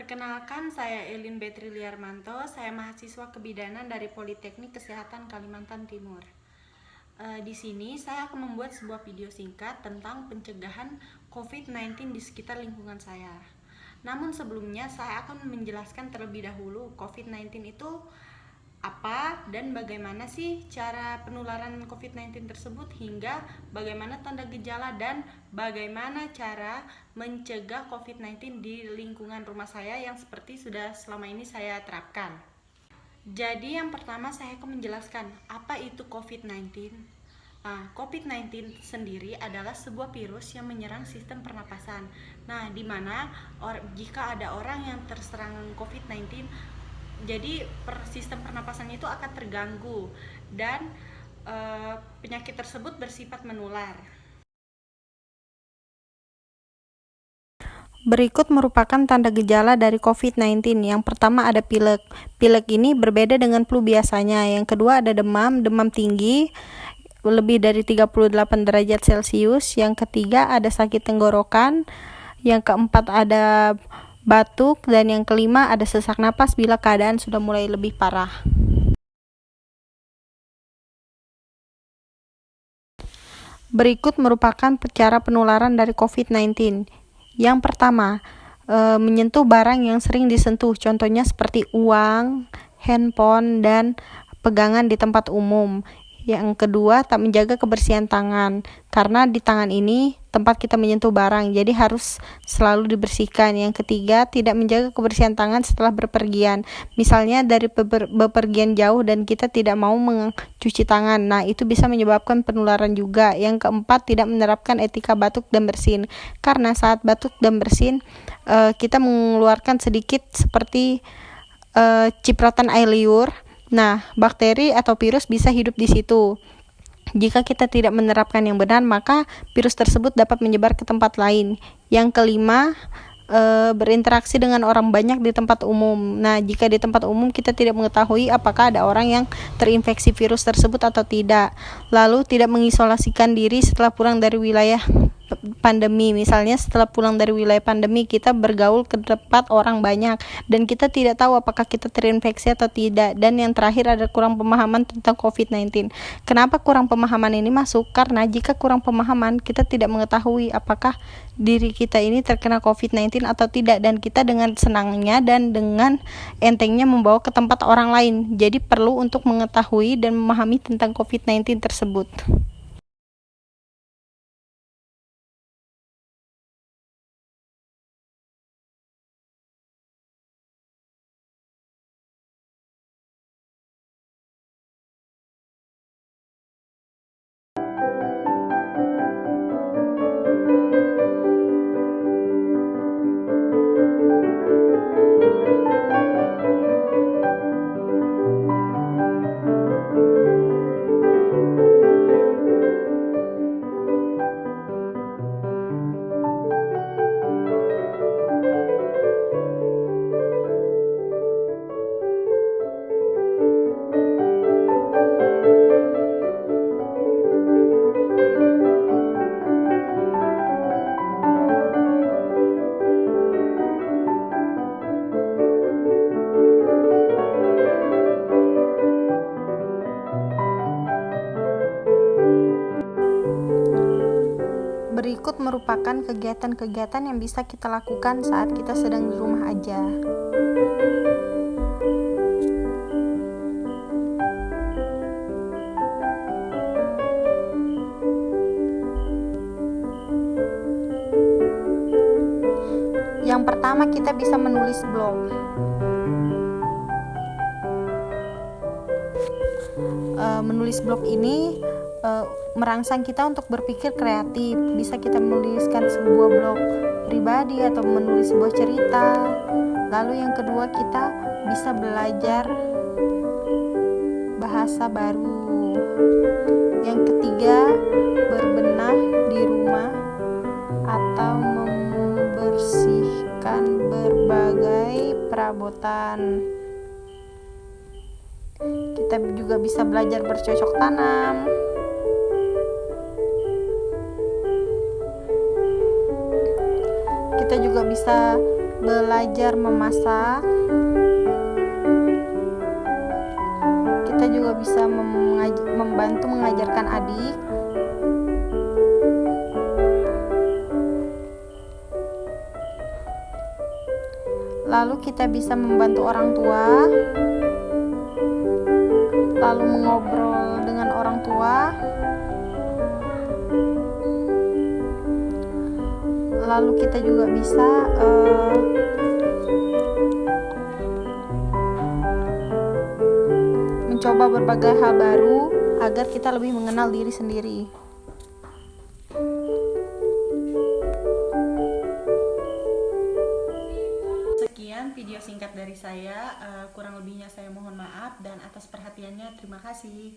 Perkenalkan, saya Elin Betri Liarmanto, saya mahasiswa kebidanan dari Politeknik Kesehatan Kalimantan Timur. Di sini saya akan membuat sebuah video singkat tentang pencegahan COVID-19 di sekitar lingkungan saya. Namun sebelumnya saya akan menjelaskan terlebih dahulu COVID-19 itu apa dan bagaimana sih cara penularan COVID-19 tersebut, hingga bagaimana tanda gejala dan bagaimana cara mencegah COVID-19 di lingkungan rumah saya yang seperti sudah selama ini saya terapkan. Jadi yang pertama saya akan menjelaskan apa itu COVID-19. COVID-19 sendiri adalah sebuah virus yang menyerang sistem pernapasan. Nah, di mana jika ada orang yang terserang COVID-19, jadi sistem pernapasan itu akan terganggu dan penyakit tersebut bersifat menular. Berikut merupakan tanda gejala dari COVID-19. Yang pertama ada pilek. Pilek ini berbeda dengan flu biasanya. Yang kedua ada demam tinggi lebih dari 38 derajat Celcius. Yang ketiga ada sakit tenggorokan. Yang keempat ada batuk, dan yang kelima ada sesak napas bila keadaan sudah mulai lebih parah. Berikut merupakan cara penularan dari COVID-19. Yang pertama, menyentuh barang yang sering disentuh, contohnya seperti uang, handphone, dan pegangan di tempat umum. Yang kedua, tak menjaga kebersihan tangan, karena di tangan ini tempat kita menyentuh barang, jadi harus selalu dibersihkan. Yang ketiga, tidak menjaga kebersihan tangan setelah berpergian, misalnya dari bepergian jauh dan kita tidak mau mencuci tangan. Nah, itu bisa menyebabkan penularan juga. Yang keempat, tidak menerapkan etika batuk dan bersin, karena saat batuk dan bersin kita mengeluarkan sedikit seperti cipratan air liur. Nah, bakteri atau virus bisa hidup di situ. Jika kita tidak menerapkan yang benar, maka virus tersebut dapat menyebar ke tempat lain. Yang kelima, berinteraksi dengan orang banyak di tempat umum. Nah, jika di tempat umum kita tidak mengetahui apakah ada orang yang terinfeksi virus tersebut atau tidak, lalu tidak mengisolasikan diri setelah pulang dari wilayah pandemi. Misalnya setelah pulang dari wilayah pandemi, kita bergaul ke tempat orang banyak dan kita tidak tahu apakah kita terinfeksi atau tidak. Dan yang terakhir ada kurang pemahaman tentang COVID-19. Kenapa kurang pemahaman ini masuk? Karena jika kurang pemahaman, kita tidak mengetahui apakah diri kita ini terkena COVID-19 atau tidak, dan kita dengan senangnya dan dengan entengnya membawa ke tempat orang lain. Jadi perlu untuk mengetahui dan memahami tentang COVID-19 tersebut. Berikut merupakan kegiatan-kegiatan yang bisa kita lakukan saat kita sedang di rumah aja. Yang pertama, kita bisa menulis blog. Menulis blog ini merangsang kita untuk berpikir kreatif. Bisa kita menuliskan sebuah blog pribadi atau menulis sebuah cerita. Lalu yang kedua, kita bisa belajar bahasa baru. Yang ketiga, berbenah di rumah atau membersihkan berbagai perabotan. Kita juga bisa belajar bercocok tanam. Kita juga bisa belajar memasak. Kita juga bisa membantu mengajarkan adik. Lalu kita bisa membantu orang tua, lalu mengobrol dengan orang tua, lalu kita juga bisa mencoba berbagai hal baru agar kita lebih mengenal diri sendiri. Sekian video singkat dari saya, kurang lebihnya saya mohon maaf, dan atas perhatiannya terima kasih.